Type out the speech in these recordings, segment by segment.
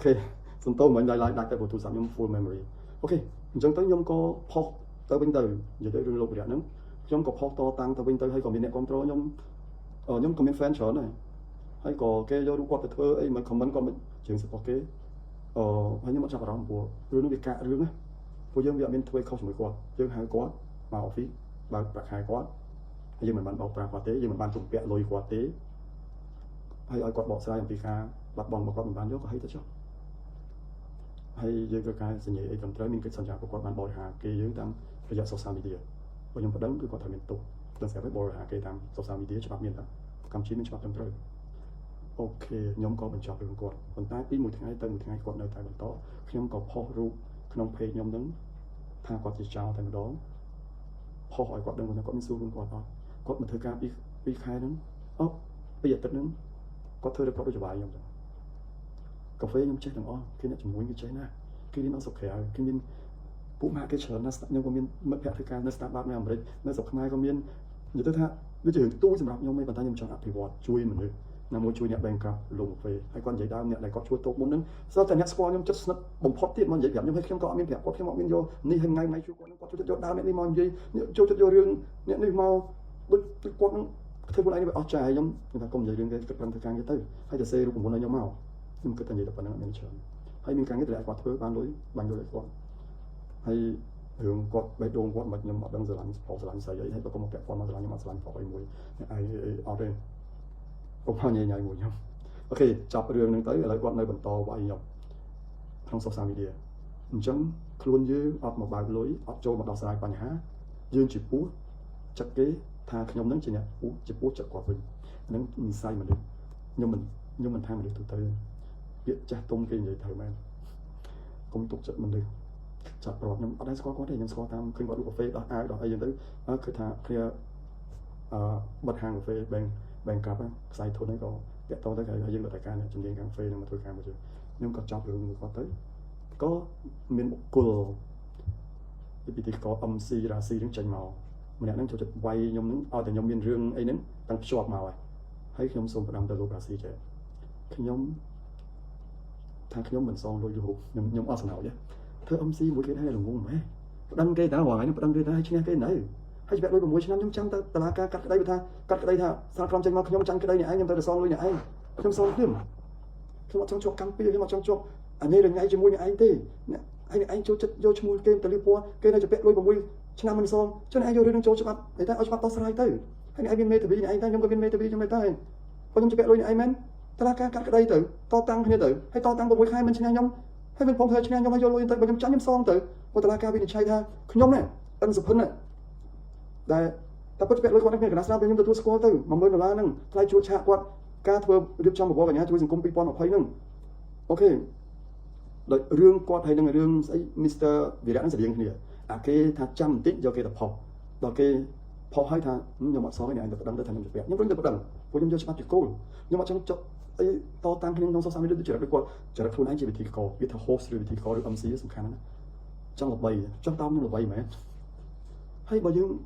ok xong tôi mình lại đặt tại bộ tủ sắm nhóm full memory ok chẳng tới nhóm có port tới bên từ giờ tới rừng lục địa nữa nhóm có port to tăng tới bên từ hay còn bên này control nhóm comment fan trở này hay có cái do quạt thơ ấy mà comment comment chuyện sẽ có cái hay nhóm chặt vào của rừng nó bị cạ rừng á của dân viện bên thuê không mới quạt dân hai quạt mà office ba bạc hai quạt hay dân mình bán bảo quạt tế dân mình bán trùng bẹ lôi quạt tế hay ai quạt bỏ sai làm pika bạc bòn một quạt mình bán rất có hay thật chứ hay dưới cái sinh nhị cầm tới mình cái sản phẩm của quạt bán bồi hà kia dưới tăng bây giờ social media và nhưng mà đấng cứ quạt thời miền tụ đang sẽ với bồi hà kia tăng social media cho bạn miền đó cầm chín mình cho bạn cầm tới ok nhóm có mình chọn được quạt còn tại pin một tháng tới một tháng quạt nơi tại mình to nhóm có po ru không pay nhóm nắng tha quạt chỉ chào tại đó po hỏi quạt đừng còn có mình xu luôn quạt thôi quạt một thời gian đi khai nắng bây giờ tết nắng có thơ được có đôi bài nhóm cà phê nhóm chết đằng khi nó chỉ muốn cái cháy na khi nó sọc khẻ khi mình phụ mạ cái chợ nó nhưng có miên mất vẹn thời gian nó start up này mà nó sọc mai có miên như thế ha bây giờ tôi sẽ làm nhau mấy bàn tay nhóm chọn thì vọt chui mình được nằm ngồi chui nhẹ bèn cào lùng về hay con giấy đao nhẹ này có chua tốt muốn nứng sau tại nhẹ squat nhóm chất nó bùng phốt tiết mà giấy giảm nhóm hay không có miên vẹn có thêm mọi miên vô ni hình ngay ngay chua nó có chua đao nhẹ đi mòn gì chua vô riêng nhẹ đi mau tôi quát thế bọn anh bị trái giống người ta công giấy riêng cái thời gian cái tới hay là xe cũng muốn nói nhau màu nhưng cái gì tập năng mình chọn hay mình càng cái lại quạt thứ bán lối bằng đôi quạt hay hướng quạt bãi đồn quạt mật nhưng mà đang giờ làm sai vậy hay có một cái quạt mà làm nhưng mà làm phỏ ai mùi ai ở đây cũng bao nhiêu mùi nhau ok chọc đường đang tới lại quạt nơi bẩn to vậy nhộng trong social media chẳng luôn như ở một bài lối ở châu một đào sai bằng há dương chỉ bú chắc cái tha nhóm nắng chỉ nhẹ chỉ bú chặt quạt mình nắng mình sai mà được nhưng mình tha mình được từ từ việc chặt tung cái gì thời man công tục chặt mình được chặt rồi nhưng ở đây có thể nhưng có tham khi gọi cà phê đó ai đó ai tới cứ thà kia bật hàng cà phê bèn cặp sai thôi đấy có vẽ to tới cái dân đại ca này chuẩn bị cà phê mà thôi cà mà chưa nhưng có chọc được người có tới có miền một cô thì có âm si ra si đứng tranh màu mình đang cho chụp quay nhóm nứng ở tại nhóm miền riêng ấy nứng đang chọt màu này thấy nhóm xong và đang từ ra si trẻ khi nhóm thằng nhóm mình xong rồi dù nhóm Arsenal chứ thưa ông si mỗi cái này là ngon mẹ đăng cây ta hoài nó đăng cây ta hay chuyện cái này hay chuyện đôi của mỗi năm nhóm trắng ta là cắt cái đây ta cắt cái đây ta sao không tranh mà nhóm trắng cái đây này anh em ta được xong luôn này anh nhóm xong thêm khi mà trong chọc căng pi khi mà trong chọc anh đây là ngay cho mua nhà anh tê anh cho chất vô cho mua game từ Liverpool cái này cho pet đôi của mua năm mình xong cho nên anh vô đây cho bạn người ta ở cho bạn to sai tới hay anh viên mê từ vì anh ta nhóm có viên mê từ vì trong người ta có nhóm cho pet đôi nhà anh men ta cắt cái đây từ to tăng như tử hay to tăng một hai mình trên nhóm hay mình phong thời trên nhóm hay vô luôn tới nhóm trắng nhóm xong tử có ta ca bên trai tha nhóm này ăn sụp hơn này đây ta bắt vẹt lôi con này cái sao bên nhóm tôi score tử mà mới là năng thay chúa chạ quạt ca thưa điệp trong một cái nhà chúa dừng công pipon học thấy năng ok đợi riêng quạt hay năng riêng ấy Mr. Việt Nam sẽ riêng này cái thà trăm tích do cái tập học đó cái học hay thà nhưng mà so với này anh được đăng tới thành vẹt nhưng vẫn được đăng của nhóm cho bắt cô nhưng mà trong ấy to tăng khi trong social media trở được luôn anh chỉ bị thì có biết thằng host rồi thì có được âm sĩ sủng khăn đó trong là bầy trong tao như là bầy mẹ hay bao nhiêu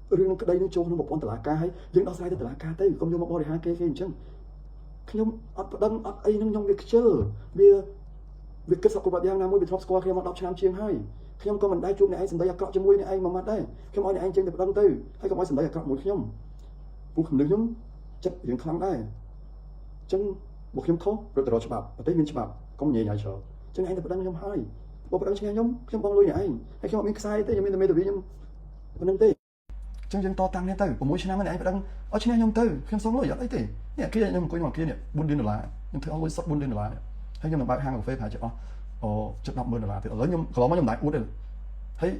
riêng cái đây nó trôi nó một con tờ lá ca hay những đó sai tờ lá ca tới không vô một body hai cái chân khi nhóm đăng ấy nó nhông việc chơi việc kết hợp của bạn nam mới bị top score khi mà đọc chạm chiêng hay khi nhóm có mình đai chuột này anh sẵn đây cọ cho mũi này anh mà mặt đây khi mà anh trên được đăng tư hay có ai sẵn đây cọ mũi khi nhóm cũng không được nhóm chất hiện kháng đây chân một nhóm thô rồi từ đó chụp tới miền chụp công nhẹ nhảy sợ chân anh được đăng nhóm hai bộ đăng trên nhóm trong bong lôi nhà anh hay khi mà mình sai tới mình từ vì nhóm mình tê chân to tăng lên tới của mỗi channel này anh phải đăng ở trên nhóm tư khi xong rồi vậy đấy thì nè kia nhóm có nhóm kia nè buôn điên là nhưng thứ ông sắp buôn điên là hay nhóm là bạn hàng của phê phải chứ chất đậm hơn là thì ở nhóm có mấy nhóm đại út đây thấy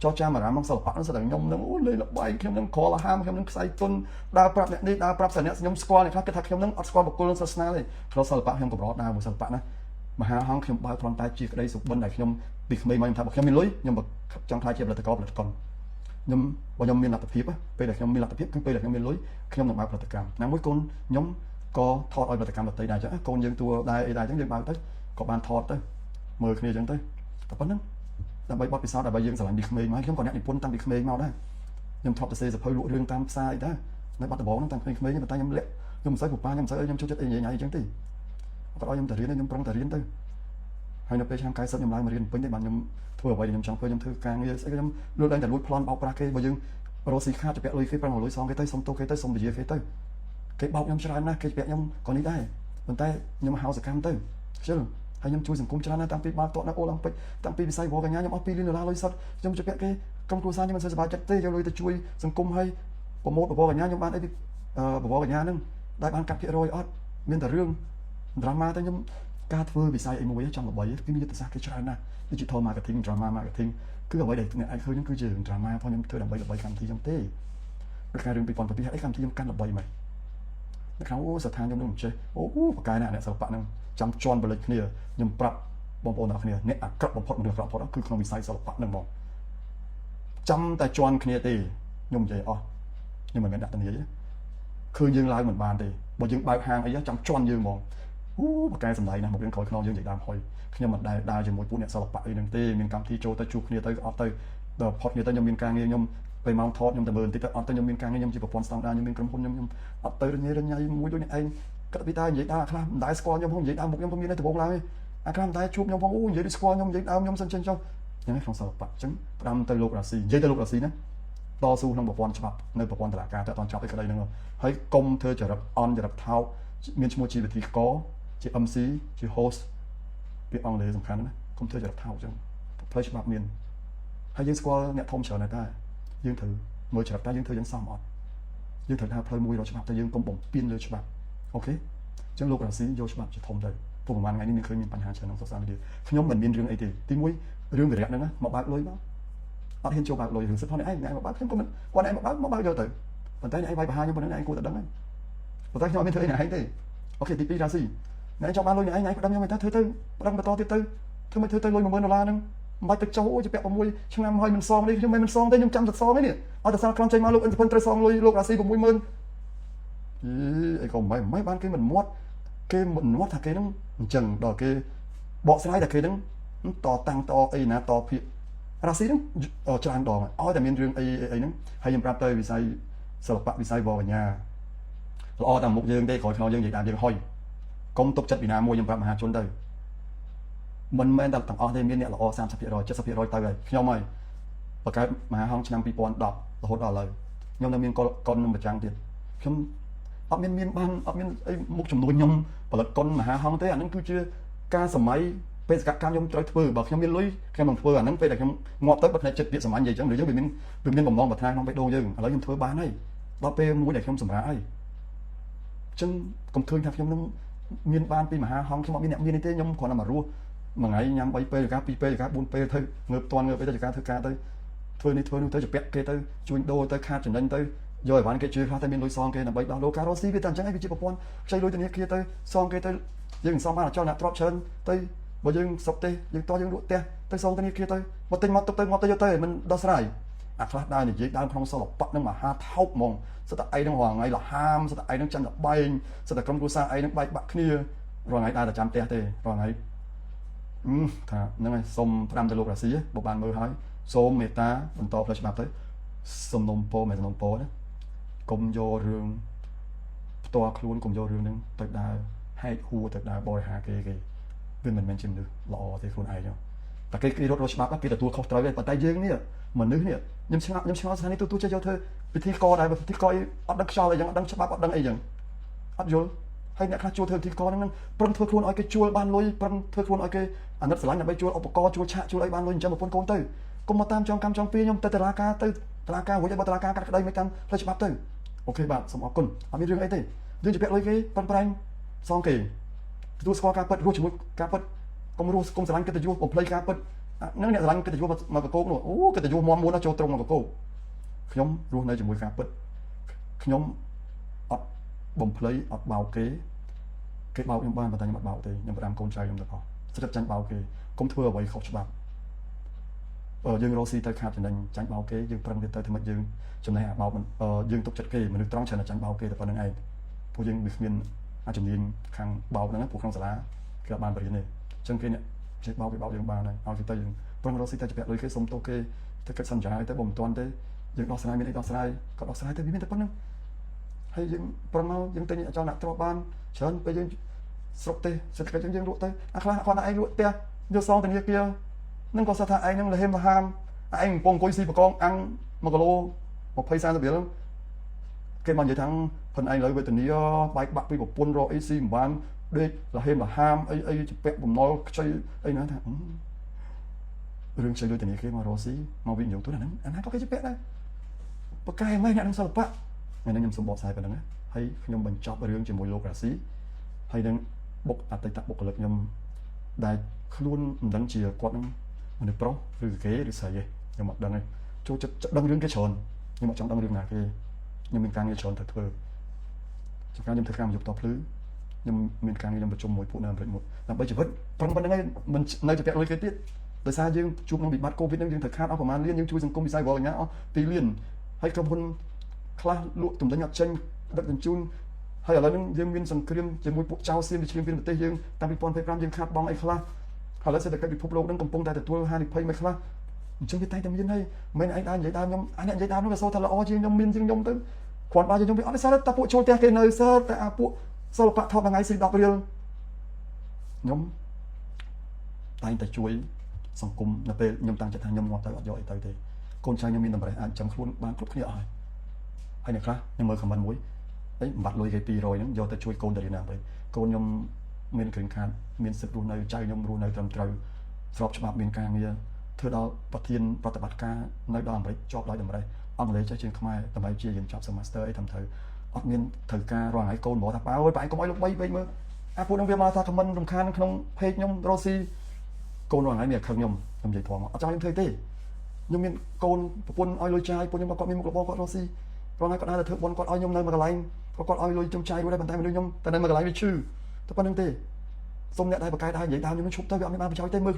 cho cha mà làm mang sầu nó sẽ là nhom nó lên là bay khi nó khó là ham khi nó sai tuần đa prap này đi đa prap sẽ nhom squat này khác cái thằng khi nó squat một cô lên sna này nó sầu bạn khi có đó đa một sầu bạn này mà hang khi bao toàn tay chia cái đây sụp bên này khi nhom bị mây mai thằng khi mình lối nhưng mà trong thái chia là có là còn nhom bao nhom miền là tập hiệp á bây giờ nhom miền là tập hiệp bây giờ nhom miền lối khi nhom là bao là tập cảm nắng với con nhóm có thọt ở là tập cảm là tây này chứ con dân tua đai chẳng dân bao tới có bàn thọt tới 10 kia chẳng tới tập vấnដើម្បីបទពិសោធន៍ដើម្បីយើងស្រឡាញ់ឌីក្មេងមកខ្ញុំក៏អ្នកនិពន្ធតាំងពីក្មេងមកដែរខ្ញុំធ្លាប់ទៅសេសភៅលក់រឿងតាមផ្សារដែរនៅបាត់ដំបងហ្នឹងតាំងពីក្មេងប៉ុន្តែខ្ញុំលាក់ខ្ញុំមិនសូវពូប៉ាខ្ញុំមិនសូវខ្ញុំចូលចិត្តអីញ៉ៃអញ្ចឹងទេ គាត់ឲ្យខ្ញុំទៅរៀនខ្ញុំប្រឹងតែរៀនទៅហើយនៅពេលឆ្នាំ90ខ្ញុំឡើងមករៀនពេញទេបានខ្ញុំធ្វើអ្វីខ្ញុំចង់ធ្វើខ្ញុំធ្វើការងារស្អីខ្ញុំលួចតែលួចប្លន់បោកប្រាស់គេបើយើងរកស៊ីខាតទៅពាក់លុយគេប្រឹងលុយសងគេទៅសុំទោសគេទៅសុំវិជាគេទៅគេបោកខ្ញុំច្រើនណាស់គេពាក់ខ្ញុំក៏នេះដែរប៉ុន្តែខ្ញុំហៅសកម្មទៅខ្ជិលហើយខ្ញុំជួយសង្គមច្រើនណាស់តាំងពីបាល់ទាត់នៅអូឡ িম্প ិកតាំងពីវិស័យវល់កញ្ញាខ្ញុំអស់$2 លានលុយសុទ្ធខ្ញុំជួយពាក់គេក្រុមគ្រួសារខ្ញុំមិនសូវសប្បាយចិត្តទេយកលុយទៅជួយសង្គមហើយប្រម៉ូទបបរកញ្ញាខ្ញុំបានអីពីបបរកញ្ញាហ្នឹងដែលបានកាត់ភាគរយអត់មានតែរឿងដ្រាម៉ាទៅខ្ញុំការធ្វើវិស័យអីមួយចង់ល្បីគឺមានយុទ្ធសាស្ត្រគេច្រើនណាស់ digital marketing drama marketing គឺអ្វីដែលអ្នកអាចឃើញហ្នឹងគឺជារឿង drama ផងខ្ញុំធ្វើដើម្បីល្បីកម្មវិធីខ្ញុំទេដូចការរឿង2007អីកម្មវិធីខ្ញុំកាន់ល្បីមែននៅខាងអូស្ថានខ្ញុំនឹងចេះអូបកាយអ្នកសិល្បៈហ្នឹងចាំជន់បលិចគ្នាខ្ញុំប្រាប់បងប្អូនអ្នកគ្នាអ្នកអាក្រក់បំផុតមនុស្សអាក្រក់បំផុតគឺក្នុងវិស័យសិល្បៈហ្នឹងហ្មងចាំតែជន់គ្នាទេខ្ញុំនិយាយអស់ខ្ញុំមិនមែនដាក់តនីទេឃើញយើងឡើងមិនបានទេបើយើងបើកហាងអីចាំជន់យើងហ្មងបកាយសម្ដែងណាមករឿងក្រោយខ្នងយើងនិយាយដើមហុយខ្ញុំមិនដែលដើរជាមួយពួកអ្នកសិល្បៈអីហ្នឹងទេមានកម្មវិធីចូលទៅជួបគ្នាទៅអត់ទៅដល់ផុតគ្នាទៅខ្ញុំមានការងារខ្ញុំពេលម៉ោងថតខ្ញុំទៅមើលបន្តិចទៅអត់ទៅខ្ញុំមានការងារខ្ញុំជាប្រព័ន្ធស្តង់ដារខ្ញុំមានក្រុមហ៊ុនខ្ញុំអត់ទៅរញ៉េមួយដូចអ្នកឯងគិតពីតើនិយាយដើរខ្លះមិនដែលស្គាល់ខ្ញុំផងនិយាយដើរមុខខ្ញុំពុំមានទេដំបងឡើយអាខ្លះមិនដែលជួបខ្ញុំផងអូនិយាយដូចស្គាល់ខ្ញុំនិយាយដើមខ្ញុំសិនចេញចុះយ៉ាងនេះក្នុងសិល្បៈអញ្ចឹងផ្ដាំទៅលោករ៉ាស៊ីនិយាយទៅលោករ៉ាស៊ីណាតស៊ូក្នុងប្រព័ន្ធច្បាប់នៅប្រព័ន្ធតុលាការតែអត់ចប់ឯក្តីហ្នឹងហើយកុំធ្វើចរិតអន់ចរិតថោកមានឈ្មោះជាវិធីកជា MC ជា host ពាក្យអង់គ្លេសសំខាន់ណាកុំធ្វើចរិតថោកអញ្ចឹងផ្លូវច្បាប់មានហើយយើងស្គាល់អ្នកធំច្រើនតែយើងត្រូវមើលចរិតតែយើងធ្វើយ៉ាងសមអត់យើងត្រូវថាផ្លូវមួយរកច្បាប់តែយើងកុំបំពេញលើច្បាប់អូខេអញ្ចឹងលោករ៉ាស៊ីយកច្បាប់ជាធំទៅព្រោះប្រហែលថ្ងៃនេះមានឃើញមានបញ្ហាច្រើនក្នុង social media ខ្ញុំមិនមានរឿងអីទេទីមួយរឿងវិរៈហ្នឹងមកបើកលុយមកអត់ហ៊ានចូលបើកលុយរឿងសិទ្ធិផងឯងមកបើកខ្ញុំក៏មិនគាត់ឯងមកបើកយកទៅប៉ុន្តែឯងវាយប្រហារខ្ញុំប៉ុណ្្នឹងឯងគួរតែដឹងហើយប៉ុន្តែខ្ញុំអត់មានធ្វើអីណាឯងទេអូខេទី2រ៉ាស៊ីឯងចង់បានលុយឯងផ្ដាំខ្ញុំទៅធ្វើទៅផ្ដាំបន្តទៀតទៅធ្វើមិនធ្វើទៅលុយ$10000ហ្នឹងមិនបាច់ទៅចោលអូជាពាក់6ឆ្នាំហើយមិនសងនេះខ្ញុំមិនសងទេខ្ញុំចាំតែសងទេនេះអត់តែសាលក្រុមចេញមកលោកអិនសុផិនត្រូវសងលុយលោករ៉ាស៊ី$60000អីក៏មិនបានគេមិនមាត់គេមិនមាត់ថាគេហ្នឹងអញ្ចឹងដល់គេបកស្រាយតែគេហ្នឹងតតាំងតអីណាតភាករ៉ាស៊ីហ្នឹងច្រើនដងឲ្យតែមានរឿងអីហ្នឹងហើយខ្ញុំប្រាប់ទៅវិស័យសិល្បៈវិស័យវបញ្ញាល្អតាមមុខយើងទេក្រោយខ្នងយើងនិយាយតាមយើងហុយកុំទុកចិត្តពីណាមួយខ្ញុំប្រាប់មហាជនទៅមិនមែនតែទាំងអស់ទេមានអ្នកល្អ30% 70%ទៅហើយខ្ញុំហើយបង្កើតមហាហងឆ្នាំ2010រហូតដល់ឥឡូវខ្ញុំនៅមានកុននឹងប្រចាំទៀតខ្ញុំអត់មានបានអត់មានអីមុខចំនួនខ្ញុំផលិតកុនមហាហងទេអានឹងគឺជាការសម័យបេសកកម្មខ្ញុំត្រូវធ្វើបើខ្ញុំមានលុយខ្ញុំនឹងធ្វើអានឹងពេលដែលខ្ញុំងាប់ទៅបើផ្នែកចិត្តពាក្យសម្ាញ់និយាយចឹងឬយើងវាមានបំណងប្រាថ្នាក្នុងបេះដូងយើងឥឡូវខ្ញុំធ្វើបានហើយដល់ពេលមួយដែលខ្ញុំសម្រាប់ហើយអញ្ចឹងកុំឃើញថាខ្ញុំនឹងមានបានពីមហាហងខ្ញុំអត់មានអ្នកមានទេខ្ញុំគ្រាន់តែមករស់មួយថ្ងៃញ៉ាំ3ពេលចកា2ពេលចកា4ពេលទៅងើបតាន់ងើបទៅចកាធ្វើការទៅធ្វើនេះធ្វើនោះទៅជពាក់គេទៅជួញដូរទៅខាតចំណេញទៅយកឲ្យបានគេជួយខ្លះតែមានលុយសងគេដើម្បីដោះដូរការរស់ស៊ីវាតែអញ្ចឹងឯងវាជាប្រព័ន្ធខ្ចីលុយធនាគារទៅសងគេទៅយើងសងបានចោលអ្នកទ្របច្រើនទៅបើយើងសុកទេយើងតោះយើងលក់ផ្ទះទៅសងធនាគារទៅមកទិញមកទុកទៅមកទៅយកទៅមិនដោះស្រាយអាខ្លះដើរនិយាយដើមក្នុងសិល្បៈនឹងមហាថោកហ្មងសិតតែឯងនឹងរាល់ថ្ងៃលហាមសិតតែឯងនឹងចាំតែបែងសិតតែក្រុមគ្រួសារឯងនឹងបែកបាក់គ្នារាល់ថ្ងៃដើរតែចាំផ្ទះទេរាល់ថ្ងៃថាហ្នឹងហើយសូមផ្ដាំទៅលោករ៉ាស៊ីបើបានមើលហើយសូមមេត្តាបន្តផ្លូវច្បាប់ទៅសំណុំពរមិនសំណុំពរណាកុំយករឿងផ្ទាល់ខ្លួនកុំយករឿងហ្នឹងទៅដើរហែកហួរទៅដើរបរិហាគេវាមិនមែនជាមនុស្សល្អទេខ្លួនឯងតែគេរត់ច្បាប់គេទទួលខុសត្រូវទេប៉ុន្តែយើងនេះមនុស្សនេះខ្ញុំឆ្ងល់ស្ថានីយទូចេះយកធ្វើពិធីករដែរពិធីករអត់ដឹងខ្យល់អីចឹងអត់ដឹងច្បាប់អត់ដឹងអីចឹងអត់យល់ហើយអ្នកខ្លះជួលធ្វើពិធីករហ្នឹងប្រឹងធ្វើខ្លួនឲ្យគេជួលបានលុយប្រឹងធ្វើខ្លួនឲ្យគេអាណិតស្រឡាញ់ដើម្បីជួលឧបករណ៍ជួលឆាកជួលអីបានលុយអញ្ចឹងប្រពន្ធកូនទៅកុំមកតាមចងកម្មចងពីខ្ញុំទៅតុលាការរួចឲ្យបើតុលាការកាត់ក្តីមិនតាមផ្លូវច្បាប់ទៅអូខេបាទសូមអរគុណអត់មានរឿងអីទេយើងជពាក់លុយគេប្រឹងប្រែងសងគេទទួលស្គាល់ការពិតរស់ជាមួយការពិតកុំរស់កុំស្រឡាញ់កិត្តិយសបំភ្លៃការពិតហ្នឹងអ្នកស្រឡាញ់កិត្តិយសមកកកោកនោះអូកិត្តិយសមមមួនចូលត្រង់មកកកោកខ្ញុំរស់នៅជាមួយការពិតខ្ញុំអត់បំភ្លៃអត់បោកគេបោកខ្ញុំបានប៉ុន្តែខ្ញុំអត់បោកទេខ្ញុំផ្ដាំកូនចៅខ្ញុំទាំងអស់ស្រាប់ចាញ់បោកគេកុំធ្វើអ្វីខុសច្បាប់យើងរស់ស៊ីទៅខាតចំណេញចាញ់បោកគេយើងប្រឹងទៅធ្វើម៉េចយើងចំណេះអាបោកយើងទុកចិត្តគេមនុស្សត្រង់ច្រើនតែចាញ់បោកគេតែប៉ុណ្្នឹងឯងពួកយើងវាគ្មានអាចជំនាញខាងបោកហ្នឹងពួកក្នុងសាលាគេអត់បានបរិញ្ញាទេអញ្ចឹងគេអ្នកចេះបោកគេបោកយើងបានហើយឲ្យគេទៅយើងប្រឹងរស់ស៊ីទៅជពាក់លុយគេសុំទោសគេទៅកិច្ចសន្យាទៅបើមិនទាន់ទេយើងដោះស្រាយមានអីដោះស្រាយក៏ដោះស្រាយទៅវាមានតែប៉ុណ្្នឹងហើយយើងប្រឹងមកយើងទិញអចលនៈទ្រព្យបានច្រើនពេលយើង ស្រុកទេសេដ្ឋកិច្ចយើងលក់ទៅអាខ្លះគាត់ឯងលក់ផ្ទះយកសងធនាគារនឹងក៏ថាឯងនឹងលហេមលហាមឯងកំពុងអង្គុយស៊ីបកងអាំង1គីឡូ20-30រៀលគេមកនិយាយថាផិនឯងលើវេទនីបែកបាក់ពីប្រពន្ធរកអីស៊ីមិនបានដេកលហេមលហាមអីជាពាក់បំណុលខ្ចីអីណាថារឿងខ្ចីលុយធនាគារមករកស៊ីមកវិនិយោគទុនអាហ្នឹងក៏គេជាពាក់ដែរបកកែមិនអ្នកនឹងសិល្បៈថ្ងៃនេះខ្ញុំសូមបកស្រាយប៉ុណ្្នឹងណាហើយខ្ញុំបញ្ចប់រឿងជាមួយលោករ៉ាស៊ីហើយនឹងបុកអតីតបុគ្គលិកខ្ញុំដែលខ្លួនមិនដឹងជាគាត់នឹងមនុស្សប្រុសឬគេឬស្រីទេខ្ញុំអត់ដឹងទេចូលចិត្តដឹងរឿងគេច្រើនខ្ញុំអត់ចង់ដឹងរឿងណាគេខ្ញុំមានការងារច្រើនត្រូវធ្វើចំការខ្ញុំធ្វើការមកយប់តភ្លឺខ្ញុំមានការងារខ្ញុំប្រជុំមួយពួកនៅអាមេរិកមួយដើម្បីជីវិតប្រឹងប៉ុណ្្នឹងឯងមិននៅតែពាក់លុយគេទៀតដោយសារយើងជួបនឹងវិបត្តិកូវីដហ្នឹងយើងត្រូវខាតអស់ប្រហែលលានយើងជួយសង្គមវិស័យវល់កញ្ញាអស់2លានហើយក្រុមហ៊ុនខ្លះលក់ទំនិញអត់ចេញដឹកជញ្ជូនហើយឥឡូវហ្នឹងយើងមានសង្គ្រាមជាមួយពួកចៅសៀមវិជ្ជាពីប្រទេសយើងតាំងពី2025យើងខាតបង់អីខ្លះឥឡូវសេដ្ឋកិច្ចពិភពលោកហ្នឹងកំពុងតែទទួលហានិភ័យមិនខ្លះអញ្ចឹងវាតែតែមានហើយមិនឯងដើរនិយាយដើមខ្ញុំអានេះនិយាយដើមនោះវាសូថាល្អជាងខ្ញុំមានជាងខ្ញុំទៅគ្រាន់បើជាងខ្ញុំវាអត់សើតែពួកចូលផ្ទះគេនៅសើតែអាពួកសិល្បៈថតថ្ងៃស៊ី10រៀលខ្ញុំតែងតែជួយសង្គមនៅពេលខ្ញុំតាំងចិត្តថាខ្ញុំងាប់ទៅអត់យកអីទៅទេកូនចៅខ្ញុំមានតម្រេះអាចចាំខ្លួនបានគ្រប់គ្នាអស់ហើយអ្នកខ្លះខ្ញុំមើលខមមិនមួយអីបំបត្តិលុយគេ200ហ្នឹងយកទៅជួយកូនទៅរៀនណាវិញកូនខ្ញុំមានគ្រឿងខាតមានសិទ្ធិរស់នៅចៅខ្ញុំរស់នៅត្រឹមត្រូវស្របច្បាប់មានការងារធ្វើដល់ប្រធានប្រតិបត្តិការនៅដល់អាមេរិកជាប់ដោយតម្រេះអង់គ្លេសចេះជាងខ្មែរដើម្បីជារៀនចប់ semester អីត្រឹមត្រូវអត់មានត្រូវការរាល់ថ្ងៃកូនบอกថាប៉ាអើយប៉ាឯងកុំឲ្យលោកបីពេកមើលអាពួកនឹងវាមកថាខមមិនរំខានក្នុង page ខ្ញុំរស់ស៊ីកូនរាល់ថ្ងៃមានខឹងខ្ញុំនិយាយធំអត់ចង់ខ្ញុំធ្វើទេខ្ញុំមានកូនប្រពន្ធឲ្យលុយចាយពួកខ្ញុំគាត់មានមុខរបរគាត់រស់ស៊ីព្រោះថ្ងៃគាត់ដើរទៅធ្វើបន់គាត់ឲ្យខ្ញុំនៅមួយកន្លែងគាត់ឲ្យលុយខ្ញុំចាយរួចដែរប៉ុន្តែមនុស្សខ្ញុំតែនៅមួយកន្លែងវាឈឺតែប៉ុណ្្នឹងទេសុំអ្នកដែលបកកែដែរនិយាយដើមខ្ញុំឈប់ទៅវាអត់មានបានប្រយោជន៍ទេមើល